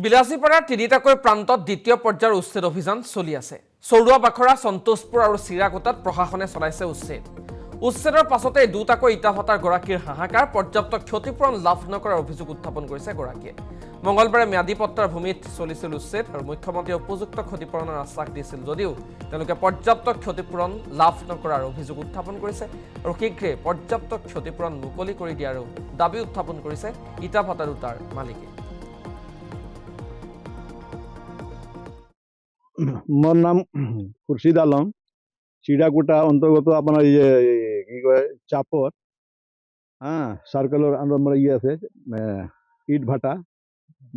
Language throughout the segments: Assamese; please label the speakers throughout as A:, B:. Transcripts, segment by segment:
A: বিলাসীপাৰাৰ তিনিটাকৈ প্ৰান্তত দ্বিতীয় পৰ্যায়ৰ উচ্ছেদ অভিযান চলি আছে। চৰুৱা বাখৰা, সন্তোষপুৰ আৰু চিৰাকুটাত প্ৰশাসনে চলাইছে উচ্ছেদ। উচ্ছেদৰ পাছতে দুটাকৈ ইটা ভাটাৰ গৰাকীৰ হাহাকাৰ, পৰ্যাপ্ত ক্ষতিপূৰণ লাভ নকৰাৰ অভিযোগ উত্থাপন কৰিছে গৰাকীয়ে। মঙলবাৰে ম্যাদী পট্টাৰ ভূমিত চলিছিল উচ্ছেদ আৰু মুখ্যমন্ত্ৰীয়ে উপযুক্ত ক্ষতিপূৰণৰ আশ্বাস দিছিল যদিও তেওঁলোকে পৰ্যাপ্ত ক্ষতিপূৰণ লাভ নকৰাৰ অভিযোগ উত্থাপন কৰিছে আৰু শীঘ্ৰে পৰ্যাপ্ত ক্ষতিপূৰণ মুকলি কৰি দিয়াৰো দাবী উত্থাপন কৰিছে ইটা ভাটা দুটাৰ মালিকে।
B: মোর নাম খুরশিদ আলম, চিড়াকুটা অন্তর্গত আপনার কি কয় চাপর, হ্যাঁ, সার্কেলের আমরা আছে ইট ভাটা।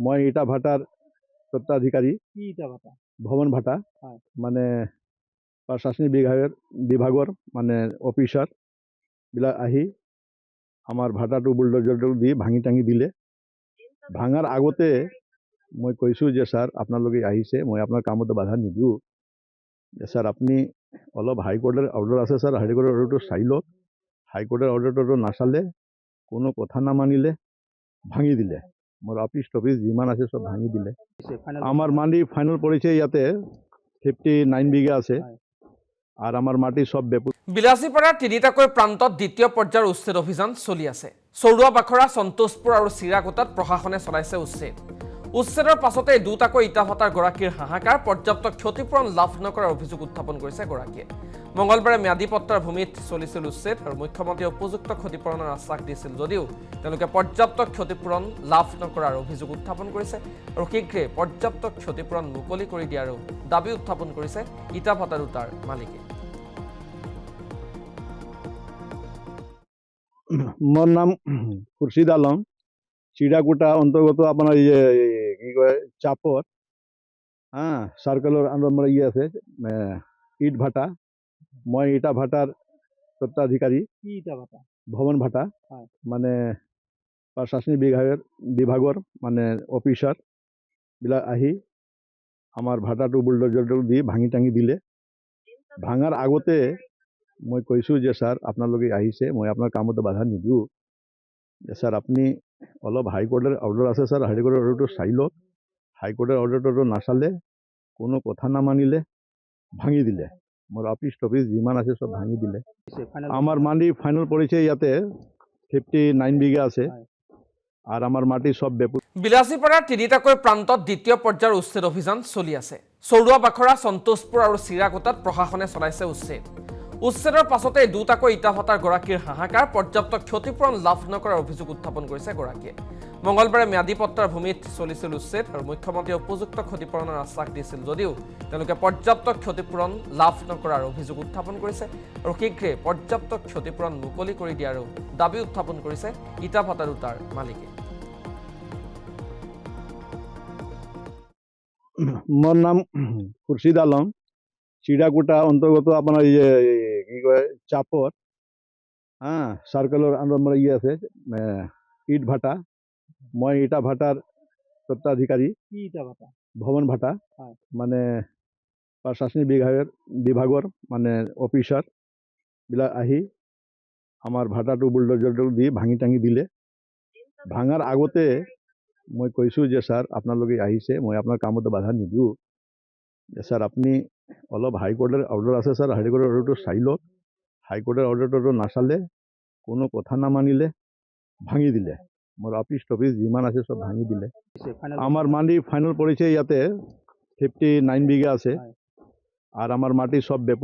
B: মই ইটা ভাটার স্বত্বাধিকারী।
C: কি ইটা ভাটা?
B: ভবন ভাটা,
C: হয়।
B: মানে প্রশাসনিক বিভাগৰ মানে অফিচার বিলাক আহি আমার ভাটাটো বুলডোজারটো দি ভাঙি টাঙি দিলে। ভাঙার আগতে মই কৈছোঁ যে স্যার আপোনালোকে আহিছে, মই আপোনাৰ কামতো বাধা নিদিওঁ, যে স্যার আপনি অলপ হাইকোর্টের অর্ডার আছে স্যার, হাইকোর্টের অর্ডারটো চাই লওক। হাইকোর্টের অর্ডারটো নাচালে, কোনো কথা নামানিলে ভাঙি দিলে। মোৰ অফিস টফিস যিমান আছে সব ভাঙি দিলে। আমার মাটি ফাইনাল পড়েছে ইয়াতে 59 বিঘা আছে, আর আমার মাটি সব বেপুর।
A: বিলাসীপাৰাৰ তিনিটাকৈ প্ৰান্তত দ্বিতীয় পৰ্যায়ৰ উচ্ছেদ অভিযান চলি আছে। চৰুৱা বাখৰা, সন্তোষপুৰ আৰু চিৰাকুটাত প্ৰশাসনে চলাইছে উচ্ছেদ। উচ্ছেদৰ পাছতে দুটাকৈ ইটা ভাটাৰ গৰাকীৰ হাহাকাৰ, পৰ্যাপ্ত ক্ষতিপূৰণ লাভ নকৰাৰ অভিযোগ উত্থাপন কৰিছে গৰাকীয়ে। মঙলবাৰে ম্যাদী পট্টাৰ ভূমিত চলিছিল উচ্ছেদ আৰু মুখ্যমন্ত্ৰীয়ে উপযুক্ত ক্ষতিপূৰণৰ আশ্বাস দিছিল যদিও তেওঁলোকে পৰ্যাপ্ত ক্ষতিপূৰণ লাভ নকৰাৰ অভিযোগ উত্থাপন কৰিছে আৰু শীঘ্ৰে পৰ্যাপ্ত ক্ষতিপূৰণ মুকলি কৰি দিয়াৰো দাবী উত্থাপন কৰিছে ইটা ভাটা দুটাৰ মালিকে।
B: মোর নাম খুরশিদ আলম, চিড়াকুটা অন্তর্গত আপনার কি কয় চাপর, হ্যাঁ, সার্কেলের আমরা আছে ইট ভাটা। মই ইটা ভাটার স্বত্বাধিকারী।
C: কি ইটা ভাটা?
B: ভবন ভাটা,
C: হয়।
B: মানে প্রশাসনিক বিভাগৰ মানে অফিচার বিলাক আহি আমার ভাটাটো বুলডোজারটো দি ভাঙি টাঙি দিলে। ভাঙার আগতে মই কৈছোঁ যে স্যার আপোনালোকে আহিছে, মই আপোনাৰ কামতো বাধা নিদিওঁ, যে স্যার আপনি অলপ হাইকোর্টের অর্ডার আছে স্যার, হাইকোর্টের অর্ডারটো চাই লওক। হাইকোর্টের অর্ডারটো নাচালে, কোনো কথা নামানিলে ভাঙি দিলে। মোর অফিস টফিস যিমান আছে সব ভাঙি দিলে। আমার মাটি ফাইনাল পড়েছে ইয়াতে 59 বিঘা আছে, আর আমার মাটি সব বেপুর।
A: বিলাসীপাৰাৰ তিনিটাকৈ প্ৰান্তত দ্বিতীয় পৰ্যায়ৰ উচ্ছেদ অভিযান চলি আছে। চৰুৱা বাখৰা, সন্তোষপুৰ আৰু চিৰাকুটাত প্ৰশাসনে চলাইছে উচ্ছেদ। উচ্ছেদৰ পাছতে দুটাকৈ ইটা ভাটাৰ গৰাকীৰ হাহাকাৰ, পৰ্যাপ্ত ক্ষতিপূৰণ লাভ নকৰাৰ অভিযোগ উত্থাপন কৰিছে গৰাকীয়ে। মঙলবাৰে ম্যাদী পট্টাৰ ভূমিত চলিছিল উচ্ছেদ আৰু মুখ্যমন্ত্ৰীয়ে উপযুক্ত ক্ষতিপূৰণৰ আশ্বাস দিছিল যদিও তেওঁলোকে পৰ্যাপ্ত ক্ষতিপূৰণ লাভ নকৰাৰ অভিযোগ উত্থাপন কৰিছে আৰু শীঘ্ৰে পৰ্যাপ্ত ক্ষতিপূৰণ মুকলি কৰি দিয়াৰো দাবী উত্থাপন কৰিছে ইটা ভাটা দুটাৰ মালিকে।
B: মোর নাম খুরশিদ আলম, চিড়াকুটা অন্তর্গত আপনার কি কয় চাপর, হ্যাঁ, সার্কেলের আমরা আছে ইট ভাটা। মই ইটা ভাটার স্বত্বাধিকারী।
C: কি ইটা ভাটা?
B: ভবন ভাটা,
C: হয়।
B: মানে প্রশাসনিক বিভাগৰ মানে অফিচার বিলাক আহি আমার ভাটাটো বুলডোজারটো দি ভাঙি টাঙি দিলে। ভাঙার আগতে মই কৈছোঁ যে স্যার আপোনালোকে আহিছে, মই আপোনাৰ কামতো বাধা নিদিওঁ, যে স্যার আপনি অলপ হাইকোর্টের অর্ডার আছে স্যার, হাইকোর্টের অর্ডারটো চাই লওক। হাইকোর্টের অর্ডারটো নাচালে, কোনো কথা নামানিলে ভাঙি দিলে। মোর অফিস টফিস যিমান আছে সব ভাঙি দিলে। আমার মাটি ফাইনাল পড়েছে ইয়াতে 59 বিঘা আছে, আর আমার মাটি সব বেপুর।